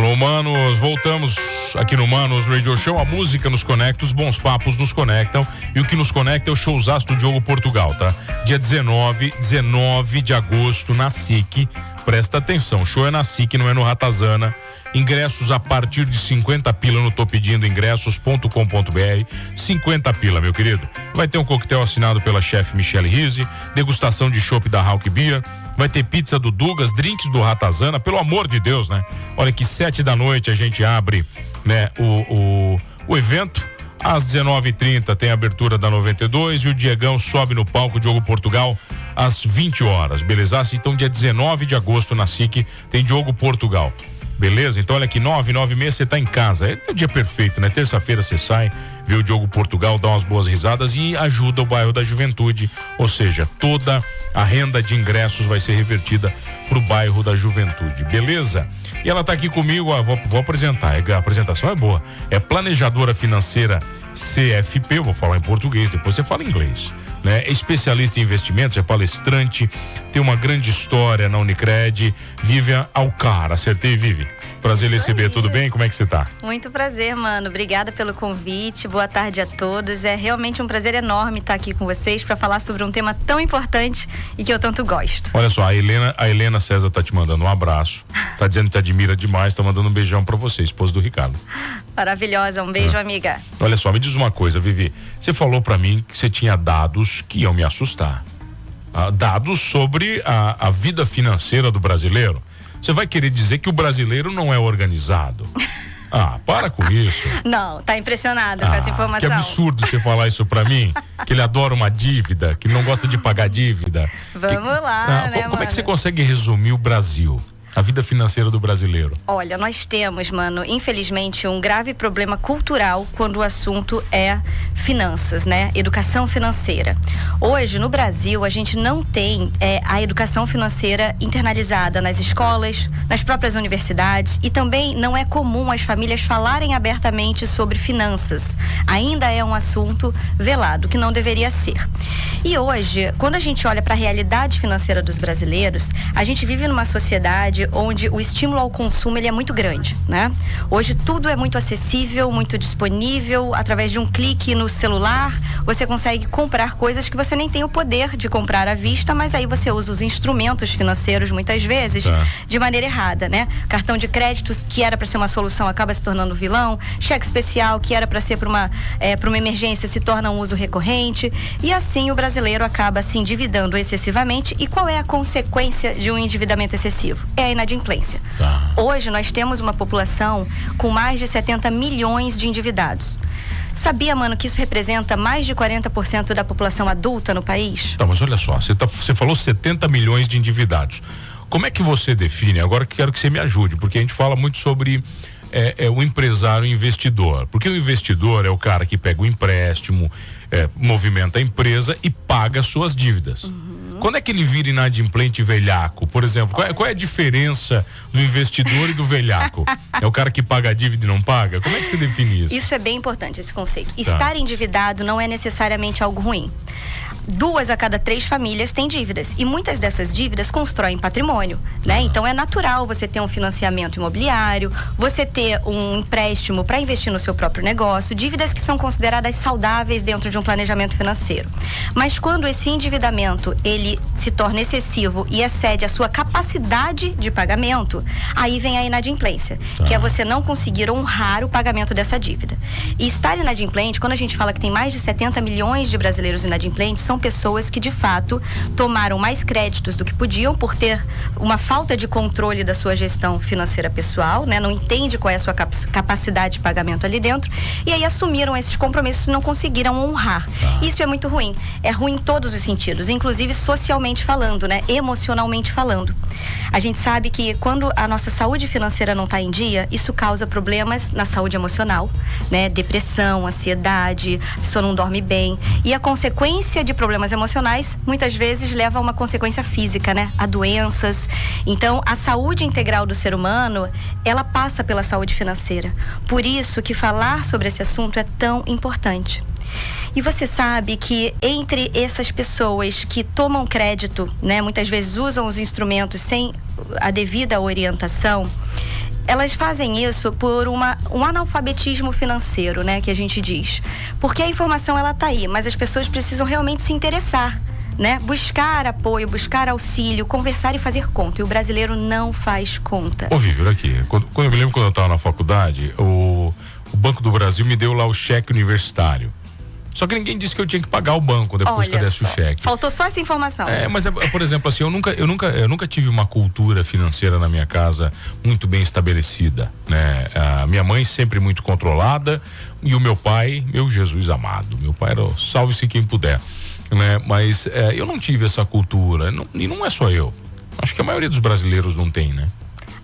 No Humanos, voltamos aqui no Humanos Radio Show. A música nos conecta, os bons papos nos conectam. E o que nos conecta é o showzaço do Diogo Portugal, tá? Dia 19 de agosto, na SIC. Presta atenção, o show é na SIC, não é no Ratazana. Ingressos a partir de 50 pila no topedindoingressos.com.br. 50 pila, meu querido. Vai ter um coquetel assinado pela chefe Michele Rizzi, degustação de chopp da Hauck Beer. Vai ter pizza do Dugas, drinks do Ratazana, pelo amor de Deus, né? Olha que 7 da noite a gente abre, né, o evento. Às 19h30 tem a abertura da 92 e o Diegão sobe no palco Diogo Portugal às 20 horas, beleza? Então dia 19 de agosto na SIC tem Diogo Portugal. Beleza? Então olha aqui, 9h30 você tá em casa. É o dia perfeito, né? Terça-feira você sai, vê o Diogo Portugal, dá umas boas risadas e ajuda o bairro da Juventude. Ou seja, toda a renda de ingressos vai ser revertida pro bairro da Juventude. Beleza? E ela tá aqui comigo, vou apresentar. A apresentação é boa. É planejadora financeira CFP, eu vou falar em português, depois você fala em inglês, né? É especialista em investimentos, é palestrante, tem uma grande história na Unicred. Vivian Alcar, acertei, Vivi? Prazer em receber, tudo bem? Como é que você tá? Muito prazer, mano, obrigada pelo convite, boa tarde a todos, é realmente um prazer enorme estar aqui com vocês para falar sobre um tema tão importante e que eu tanto gosto. Olha só, a Helena César tá te mandando um abraço, tá dizendo que te admira demais, tá mandando um beijão pra você, esposa do Ricardo. Maravilhosa, um beijo, amiga. Olha só, me diz uma coisa, Vivi, você falou pra mim que você tinha dados que iam me assustar, dados sobre a vida financeira do brasileiro. Você vai querer dizer que o brasileiro não é organizado? Para com isso. Não, tá impressionado com essa informação. Que absurdo você falar isso pra mim, que ele adora uma dívida, que não gosta de pagar dívida. Vamos lá, né, como é que você consegue resumir o Brasil? A vida financeira do brasileiro? Olha, nós temos, mano, infelizmente, um grave problema cultural quando o assunto é finanças, né? Educação financeira. Hoje, no Brasil, a gente não tem a educação financeira internalizada nas escolas, nas próprias universidades, e também não é comum as famílias falarem abertamente sobre finanças. Ainda é um assunto velado, que não deveria ser. E hoje, quando a gente olha para a realidade financeira dos brasileiros, a gente vive numa sociedade onde o estímulo ao consumo ele é muito grande, né? Hoje tudo é muito acessível, muito disponível, através de um clique no celular, você consegue comprar coisas que você nem tem o poder de comprar à vista, mas aí você usa os instrumentos financeiros muitas vezes de maneira errada, né? Cartão de créditos que era para ser uma solução acaba se tornando vilão, cheque especial que era para ser para uma emergência se torna um uso recorrente, e assim o brasileiro acaba se endividando excessivamente. E qual é a consequência de um endividamento excessivo? É a inadimplência. Hoje nós temos uma população com mais de 70 milhões de endividados. Sabia, mano, que isso representa mais de 40% da população adulta no país? Tá, mas olha só, você falou 70 milhões de endividados. Como é que você define? Agora que quero que você me ajude, porque a gente fala muito sobre o empresário investidor. Porque o investidor é o cara que pega o empréstimo, movimenta a empresa e paga suas dívidas. Quando é que ele vira inadimplente e velhaco? Por exemplo, qual é a diferença do investidor e do velhaco? É o cara que paga a dívida e não paga? Como é que você define isso? Isso é bem importante, esse conceito. Estar endividado não é necessariamente algo ruim. 2 a cada 3 famílias têm dívidas, e muitas dessas dívidas constroem patrimônio, né? Então é natural você ter um financiamento imobiliário, você ter um empréstimo para investir no seu próprio negócio, dívidas que são consideradas saudáveis dentro de um planejamento financeiro. Mas quando esse endividamento ele se torna excessivo e excede a sua capacidade de pagamento, aí vem a inadimplência, que é você não conseguir honrar o pagamento dessa dívida. E estar inadimplente, quando a gente fala que tem mais de 70 milhões de brasileiros inadimplentes, são pessoas que de fato tomaram mais créditos do que podiam por ter uma falta de controle da sua gestão financeira pessoal, né? Não entende qual é a sua capacidade de pagamento ali dentro, e aí assumiram esses compromissos e não conseguiram honrar. Isso é muito ruim. É ruim em todos os sentidos, inclusive socialmente falando, né? Emocionalmente falando. A gente sabe que quando a nossa saúde financeira não está em dia, isso causa problemas na saúde emocional, né? Depressão, ansiedade, a pessoa não dorme bem, e a consequência de problemas emocionais muitas vezes leva a uma consequência física, né? A doenças. Então, a saúde integral do ser humano, ela passa pela saúde financeira. Por isso que falar sobre esse assunto é tão importante. E você sabe que entre essas pessoas que tomam crédito, né, muitas vezes usam os instrumentos sem a devida orientação, elas fazem isso por um analfabetismo financeiro, né, que a gente diz. Porque a informação, ela tá aí, mas as pessoas precisam realmente se interessar, né? Buscar apoio, buscar auxílio, conversar e fazer conta. E o brasileiro não faz conta. Ô, Vivi, olha aqui. Quando eu me lembro quando eu estava na faculdade, o Banco do Brasil me deu lá o cheque universitário. Só que ninguém disse que eu tinha que pagar o banco depois que eu desse o cheque. Faltou só essa informação. Mas por exemplo, assim, eu nunca tive uma cultura financeira na minha casa muito bem estabelecida, né? A minha mãe sempre muito controlada e o meu pai, meu Jesus amado, meu pai era o salve-se quem puder, né? Mas eu não tive essa cultura, e não é só eu. Acho que a maioria dos brasileiros não tem, né?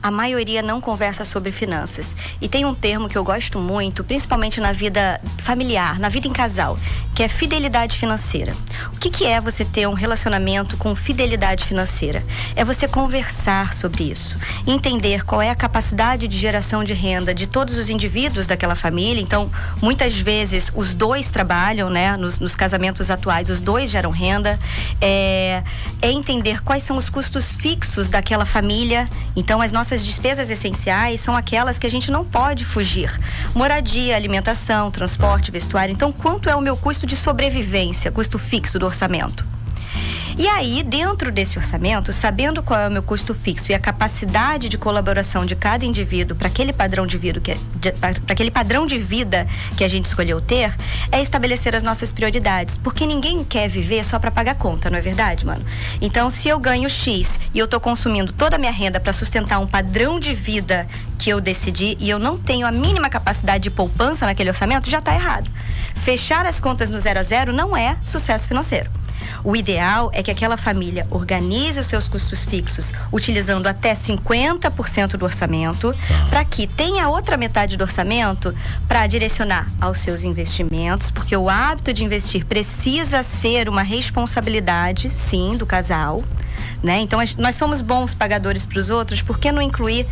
A maioria não conversa sobre finanças. E tem um termo que eu gosto muito, principalmente na vida familiar, na vida em casal, que é fidelidade financeira. O que é você ter um relacionamento com fidelidade financeira? É você conversar sobre isso, entender qual é a capacidade de geração de renda de todos os indivíduos daquela família. Então, muitas vezes, os dois trabalham, né? Nos casamentos atuais, os dois geram renda. É entender quais são os custos fixos daquela família. Então, as nossas despesas essenciais são aquelas que a gente não pode fugir. Moradia, alimentação, transporte, vestuário. Então, quanto é o meu custo de sobrevivência, custo fixo do orçamento? E aí, dentro desse orçamento, sabendo qual é o meu custo fixo e a capacidade de colaboração de cada indivíduo para aquele padrão de vida que a gente escolheu ter, é estabelecer as nossas prioridades. Porque ninguém quer viver só para pagar conta, não é verdade, mano? Então, se eu ganho X e eu tô consumindo toda a minha renda para sustentar um padrão de vida que eu decidi e eu não tenho a mínima capacidade de poupança naquele orçamento, já tá errado. Fechar as contas no 0 a 0 não é sucesso financeiro. O ideal é que aquela família organize os seus custos fixos utilizando até 50% do orçamento, para que tenha a outra metade do orçamento para direcionar aos seus investimentos, porque o hábito de investir precisa ser uma responsabilidade, sim, do casal, né? Então, nós somos bons pagadores para os outros, por que não incluir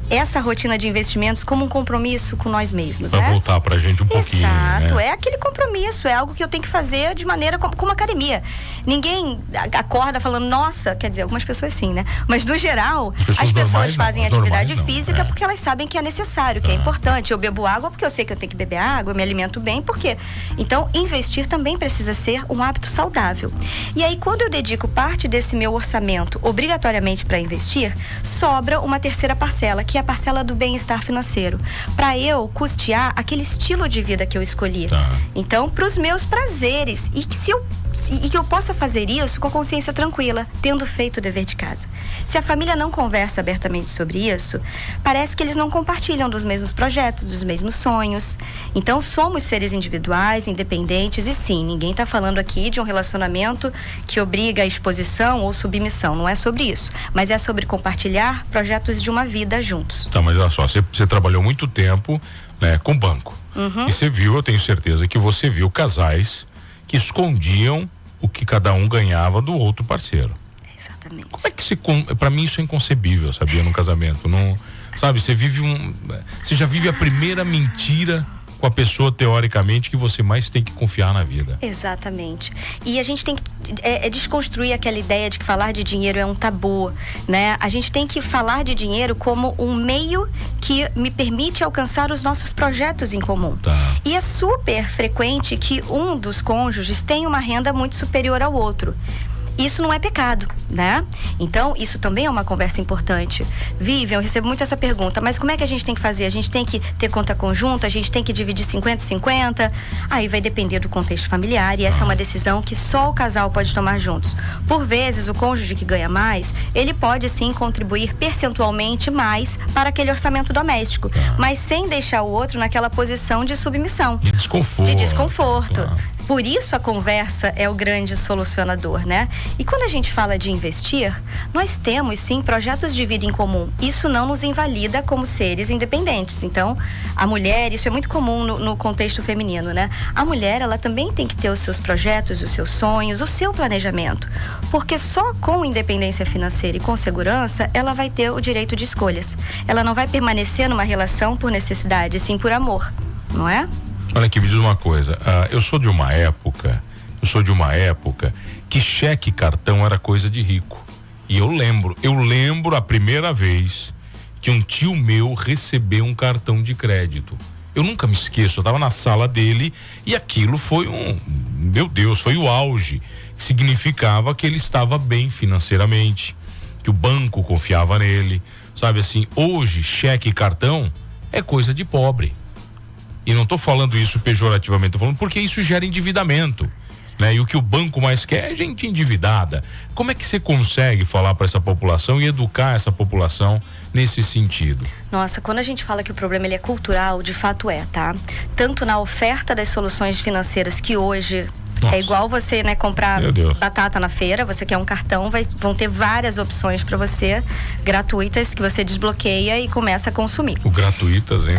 essa rotina de investimentos como um compromisso com nós mesmos, né? Pra voltar pra gente um pouquinho, Exato, né? É aquele compromisso, é algo que eu tenho que fazer de maneira como academia. Ninguém acorda falando, nossa, quer dizer, algumas pessoas sim, né? Mas no geral, as pessoas fazem atividade física porque elas sabem que é necessário, que é importante. Eu bebo água porque eu sei que eu tenho que beber água, eu me alimento bem, por quê? Então, investir também precisa ser um hábito saudável. E aí, quando eu dedico parte desse meu orçamento obrigatoriamente para investir, sobra uma terceira parcela, que é a parcela do bem-estar financeiro, para eu custear aquele estilo de vida que eu escolhi. Então, para os meus prazeres, e que eu possa fazer isso com a consciência tranquila, tendo feito o dever de casa. Se a família não conversa abertamente sobre isso, parece que eles não compartilham dos mesmos projetos, dos mesmos sonhos. Então, somos seres individuais, independentes, e sim, ninguém está falando aqui de um relacionamento que obriga a exposição ou submissão, não é sobre isso, mas é sobre compartilhar projetos de uma vida juntos. Tá, mas olha só, você trabalhou muito tempo, né, com banco, e você viu, eu tenho certeza que você viu casais que escondiam o que cada um ganhava do outro parceiro. Exatamente. Como é que pra mim isso é inconcebível, sabia, num casamento, não, sabe, você já vive a primeira mentira com a pessoa, teoricamente, que você mais tem que confiar na vida. Exatamente. E a gente tem que desconstruir aquela ideia de que falar de dinheiro é um tabu, né? A gente tem que falar de dinheiro como um meio que me permite alcançar os nossos projetos em comum. E é super frequente que um dos cônjuges tenha uma renda muito superior ao outro. Isso não é pecado, né? Então, isso também é uma conversa importante. Vivian, eu recebo muito essa pergunta, mas como é que a gente tem que fazer? A gente tem que ter conta conjunta? A gente tem que dividir 50-50? Aí vai depender do contexto familiar, e essa é uma decisão que só o casal pode tomar juntos. Por vezes, o cônjuge que ganha mais, ele pode sim contribuir percentualmente mais para aquele orçamento doméstico, mas sem deixar o outro naquela posição de submissão. De desconforto. Por isso a conversa é o grande solucionador, né? E quando a gente fala de investir, nós temos sim projetos de vida em comum. Isso não nos invalida como seres independentes. Então, a mulher, isso é muito comum no contexto feminino, né? A mulher, ela também tem que ter os seus projetos, os seus sonhos, o seu planejamento. Porque só com independência financeira e com segurança, ela vai ter o direito de escolhas. Ela não vai permanecer numa relação por necessidade, sim por amor, não é? Olha aqui, me diz uma coisa, eu sou de uma época que cheque e cartão era coisa de rico. E eu lembro a primeira vez que um tio meu recebeu um cartão de crédito. Eu nunca me esqueço, eu estava na sala dele e aquilo foi meu Deus, foi o auge. Significava que ele estava bem financeiramente, que o banco confiava nele, sabe assim. Hoje, cheque e cartão é coisa de pobre. E não estou falando isso pejorativamente, estou falando porque isso gera endividamento, né? E o que o banco mais quer é gente endividada. Como é que você consegue falar para essa população e educar essa população nesse sentido? Nossa, quando a gente fala que o problema ele é cultural, de fato é, tá? Tanto na oferta das soluções financeiras que hoje... Nossa. É igual você, né, comprar batata na feira, você quer um cartão, vão ter várias opções para você, gratuitas, que você desbloqueia e começa a consumir. O gratuitas, hein?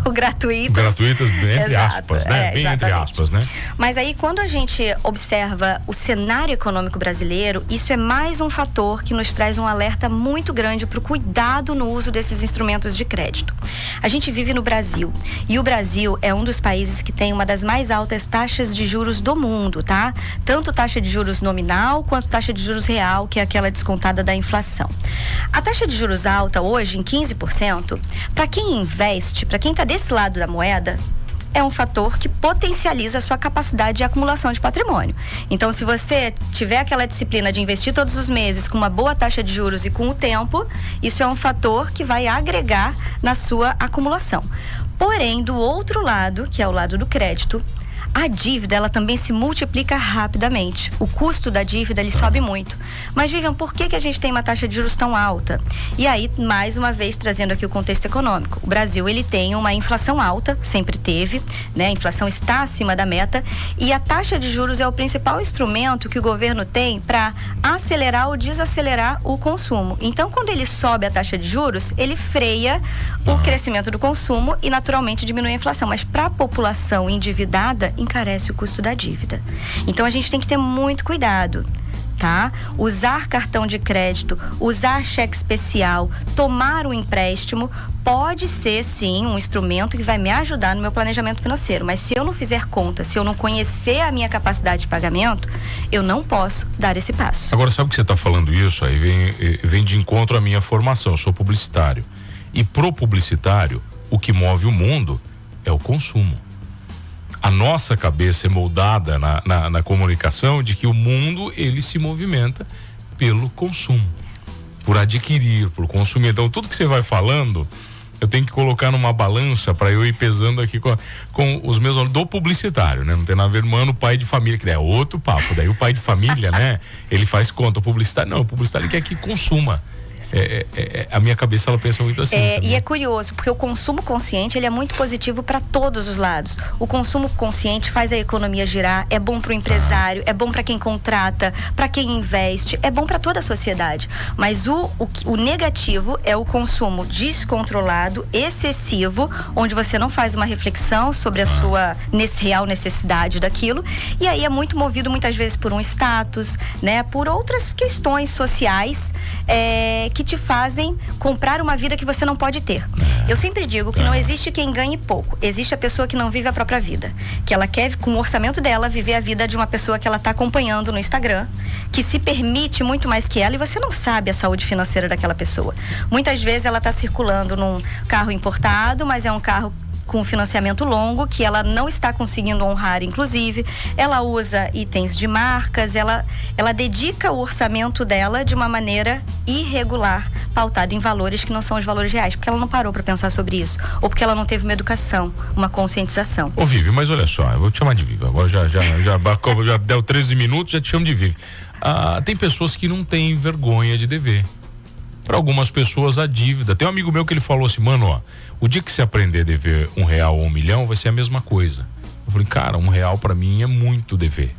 O gratuitas. Gratuitas, entre Exato, aspas, né? Bem entre aspas, né? Mas aí, quando a gente observa o cenário econômico brasileiro, isso é mais um fator que nos traz um alerta muito grande para o cuidado no uso desses instrumentos de crédito. A gente vive no Brasil, e o Brasil é um dos países que tem uma das mais altas taxas de juros do mundo, tá? Tanto taxa de juros nominal quanto taxa de juros real, que é aquela descontada da inflação. A taxa de juros alta hoje, em 15%, para quem investe, para quem está desse lado da moeda, é um fator que potencializa a sua capacidade de acumulação de patrimônio. Então, se você tiver aquela disciplina de investir todos os meses com uma boa taxa de juros e com o tempo, isso é um fator que vai agregar na sua acumulação. Porém, do outro lado, que é o lado do crédito, a dívida, ela também se multiplica rapidamente. O custo da dívida, ele sobe muito. Mas, Vivian, por que a gente tem uma taxa de juros tão alta? E aí, mais uma vez, trazendo aqui o contexto econômico. O Brasil, ele tem uma inflação alta, sempre teve, né? A inflação está acima da meta. E a taxa de juros é o principal instrumento que o governo tem para acelerar ou desacelerar o consumo. Então, quando ele sobe a taxa de juros, ele freia o crescimento do consumo e, naturalmente, diminui a inflação. Mas, para a população endividada, encarece o custo da dívida. Então a gente tem que ter muito cuidado, tá? Usar cartão de crédito, usar cheque especial, tomar um empréstimo pode ser sim um instrumento que vai me ajudar no meu planejamento financeiro, mas se eu não fizer conta, se eu não conhecer a minha capacidade de pagamento, eu não posso dar esse passo. Agora, sabe que você está falando isso? Aí vem de encontro à minha formação. Eu sou publicitário e pro publicitário o que move o mundo é o consumo. A nossa cabeça é moldada na comunicação de que o mundo, ele se movimenta pelo consumo, por adquirir, por consumir. Então, tudo que você vai falando, eu tenho que colocar numa balança para eu ir pesando aqui com os meus alunos do publicitário, né? Não tem nada a ver, mano, pai de família, que é outro papo. Daí o pai de família, né? Ele faz conta. O publicitário não, o publicitário quer que consuma. A minha cabeça, ela pensa muito assim. E é curioso, porque o consumo consciente, ele é muito positivo para todos os lados. O consumo consciente faz a economia girar, é bom para o empresário, é bom para quem contrata, para quem investe, é bom para toda a sociedade. Mas o negativo é o consumo descontrolado, excessivo, onde você não faz uma reflexão sobre a sua real necessidade daquilo, e aí é muito movido muitas vezes por um status, né? Por outras questões sociais que te fazem comprar uma vida que você não pode ter. Eu sempre digo que não existe quem ganhe pouco, existe a pessoa que não vive a própria vida, que ela quer, com o orçamento dela, viver a vida de uma pessoa que ela está acompanhando no Instagram, que se permite muito mais que ela, e você não sabe a saúde financeira daquela pessoa. Muitas vezes ela está circulando num carro importado, mas é um carro com financiamento longo, que ela não está conseguindo honrar, inclusive. Ela usa itens de marcas, ela dedica o orçamento dela de uma maneira irregular, pautado em valores que não são os valores reais, porque ela não parou para pensar sobre isso, ou porque ela não teve uma educação, uma conscientização. Ô Vivi, mas olha só, eu vou te chamar de Vivi, agora já deu 13 minutos, já te chamo de Vivi. Tem pessoas que não têm vergonha de dever. Para algumas pessoas a dívida, tem um amigo meu que ele falou assim, mano, ó, o dia que você aprender a dever R$1 ou R$1.000.000 vai ser a mesma coisa. Eu falei, cara, R$1 para mim é muito dever,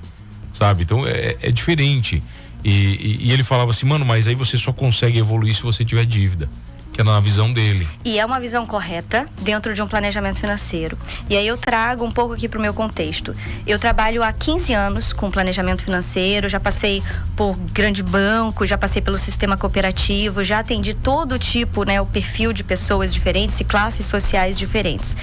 sabe? Então é diferente. E ele falava assim, mano, mas aí você só consegue evoluir se você tiver dívida, que é na visão dele. E é uma visão correta dentro de um planejamento financeiro. E aí eu trago um pouco aqui pro meu contexto. Eu trabalho há 15 anos com planejamento financeiro, já passei por grande banco, já passei pelo sistema cooperativo, já atendi todo tipo, né, o perfil de pessoas diferentes e classes sociais diferentes.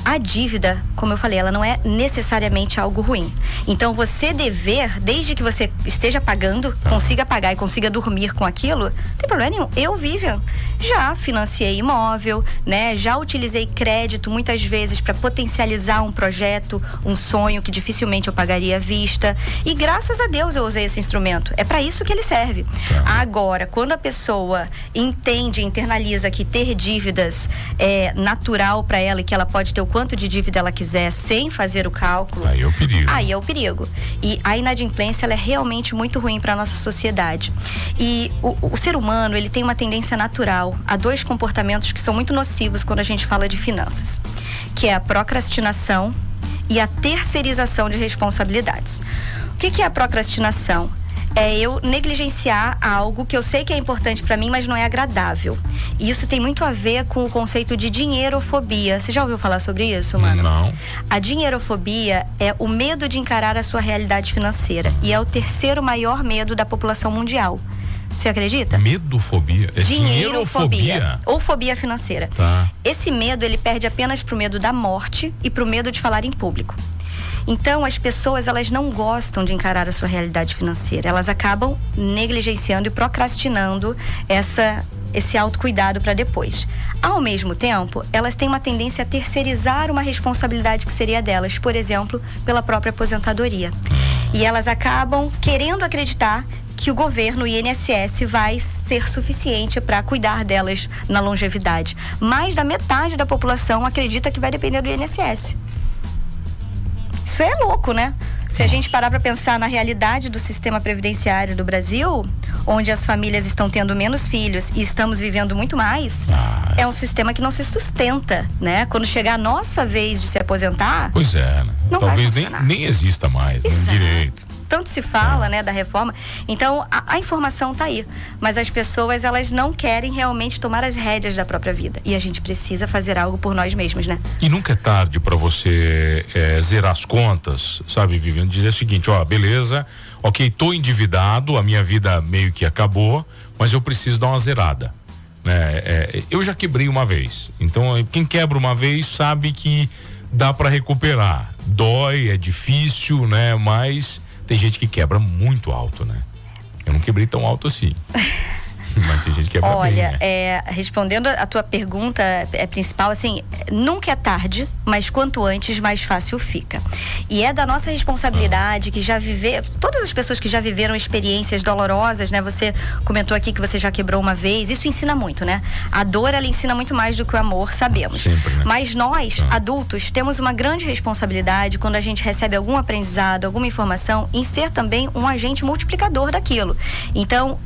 A dívida, como eu falei, ela não é necessariamente algo ruim. Então você dever, desde que você esteja pagando, consiga pagar e consiga dormir com aquilo, não tem problema nenhum. Vivian, Já financiei imóvel, né? Já utilizei crédito muitas vezes para potencializar um projeto, um sonho que dificilmente eu pagaria à vista. E graças a Deus eu usei esse instrumento. É para isso que ele serve. Agora, quando a pessoa entende, internaliza que ter dívidas é natural para ela e que ela pode ter o quanto de dívida ela quiser sem fazer o cálculo. Aí é o perigo. Aí é o perigo. E a inadimplência, ela é realmente muito ruim para nossa sociedade. E o ser humano, ele tem uma tendência natural a dois comportamentos que são muito nocivos quando a gente fala de finanças, que é a procrastinação e a terceirização de responsabilidades. O que é a procrastinação? É eu negligenciar algo que eu sei que é importante para mim, mas não é agradável. E isso tem muito a ver com o conceito de dinheirofobia. Você já ouviu falar sobre isso, mano? Não. A dinheirofobia é o medo de encarar a sua realidade financeira. E é o terceiro maior medo da população mundial. Você acredita? Medofobia? É dinheirofobia? Ou fobia financeira. Tá. Esse medo, ele perde apenas pro medo da morte e pro medo de falar em público. Então, as pessoas, elas não gostam de encarar a sua realidade financeira. Elas acabam negligenciando e procrastinando esse autocuidado para depois. Ao mesmo tempo, elas têm uma tendência a terceirizar uma responsabilidade que seria delas, por exemplo, pela própria aposentadoria. E elas acabam querendo acreditar que o governo, o INSS, vai ser suficiente para cuidar delas na longevidade. Mais da metade da população acredita que vai depender do INSS. Isso é louco, né? Se a gente parar para pensar na realidade do sistema previdenciário do Brasil, onde as famílias estão tendo menos filhos e estamos vivendo muito mais, é um sistema que não se sustenta, né? Quando chegar a nossa vez de se aposentar... Pois é, né? Talvez nem exista mais, no direito. Tanto se fala, né, da reforma. Então, a informação tá aí. Mas as pessoas, elas não querem realmente tomar as rédeas da própria vida. E a gente precisa fazer algo por nós mesmos, né? E nunca é tarde para você zerar as contas, sabe, Viviane? Dizer o seguinte, ó, beleza, ok, tô endividado, a minha vida meio que acabou, mas eu preciso dar uma zerada, né? Eu já quebrei uma vez. Então, quem quebra uma vez sabe que dá para recuperar. Dói, é difícil, né? Mas tem gente que quebra muito alto, né? Eu não quebrei tão alto assim. Mas tem gente que quebra bem, né? Respondendo a tua pergunta principal, assim, nunca é tarde, mas quanto antes, mais fácil fica. E é da nossa responsabilidade que já todas as pessoas que já viveram experiências dolorosas, né? Você comentou aqui que você já quebrou uma vez, isso ensina muito, né? A dor, ela ensina muito mais do que o amor, sabemos. Sempre, né? Mas nós, adultos, temos uma grande responsabilidade quando a gente recebe algum aprendizado, alguma informação, em ser também um agente multiplicador daquilo. Então,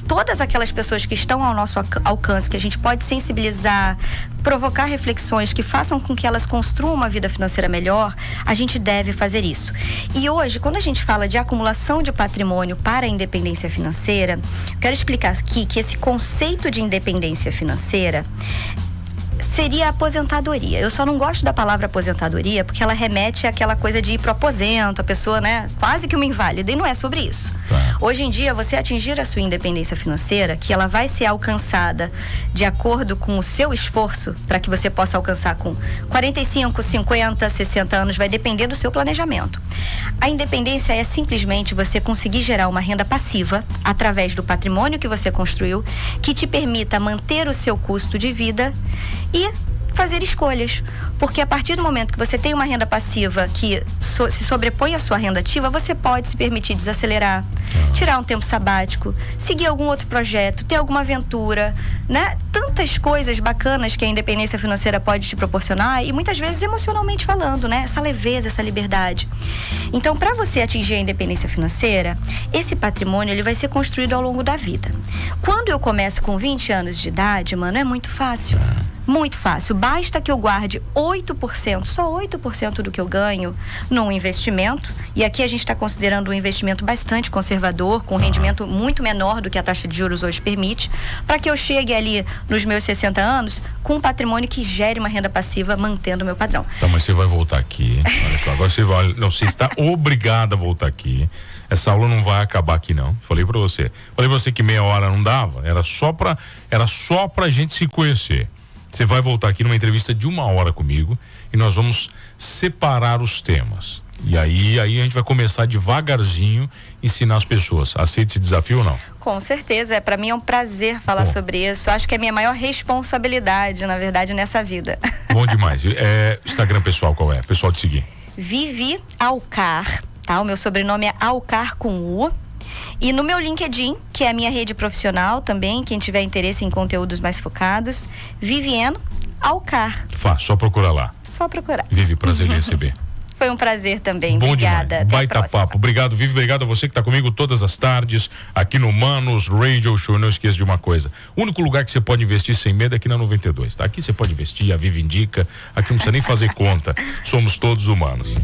todas aquelas pessoas que estão ao nosso alcance, que a gente pode sensibilizar, provocar reflexões que façam com que elas construam uma vida financeira melhor, a gente deve fazer isso. E hoje, quando a gente fala de acumulação de patrimônio para a independência financeira, eu quero explicar aqui que esse conceito de independência financeira seria a aposentadoria. Eu só não gosto da palavra aposentadoria porque ela remete àquela coisa de ir pro aposento, a pessoa, né, quase que uma inválida, e não é sobre isso. Hoje em dia, você atingir a sua independência financeira, que ela vai ser alcançada de acordo com o seu esforço, para que você possa alcançar com 45, 50, 60 anos, vai depender do seu planejamento. A independência é simplesmente você conseguir gerar uma renda passiva através do patrimônio que você construiu, que te permita manter o seu custo de vida e fazer escolhas, porque a partir do momento que você tem uma renda passiva que se sobrepõe à sua renda ativa, você pode se permitir desacelerar, tirar um tempo sabático, seguir algum outro projeto, ter alguma aventura, né? Tantas coisas bacanas que a independência financeira pode te proporcionar, e muitas vezes emocionalmente falando, né? Essa leveza, essa liberdade. Então, para você atingir a independência financeira, esse patrimônio, ele vai ser construído ao longo da vida. Quando eu começo com 20 anos de idade, mano, é muito fácil. Muito fácil. Basta que eu guarde 8%, só 8% do que eu ganho num investimento. E aqui a gente está considerando um investimento bastante conservador, com rendimento muito menor do que a taxa de juros hoje permite, para que eu chegue ali nos meus 60 anos com um patrimônio que gere uma renda passiva, mantendo o meu padrão. Tá, mas você vai voltar aqui. Olha só, agora você está obrigada a voltar aqui. Essa aula não vai acabar aqui, não. Falei pra você que meia hora não dava. Era só pra gente se conhecer. Você vai voltar aqui numa entrevista de 1 hora comigo e nós vamos separar os temas. E aí a gente vai começar devagarzinho ensinar as pessoas. Aceita esse desafio ou não? Com certeza, para mim é um prazer falar sobre isso. Acho que é a minha maior responsabilidade, na verdade, nessa vida. Bom demais. Instagram pessoal qual é? Pessoal te seguir. Vivi Alcar, tá? O meu sobrenome é Alcar com U. E no meu LinkedIn, que é a minha rede profissional também, quem tiver interesse em conteúdos mais focados, Viviane Alcar. Só procurar lá. Só procurar. Vivi, prazer em receber. Foi um prazer também. Bom Obrigada. Demais. Baita papo. Obrigado, Vivi. Obrigado a você que está comigo todas as tardes aqui no Manos Radio Show. Não esqueça de uma coisa. O único lugar que você pode investir sem medo é aqui na 92, tá? Aqui você pode investir, a Vivi indica. Aqui não precisa nem fazer conta. Somos todos humanos.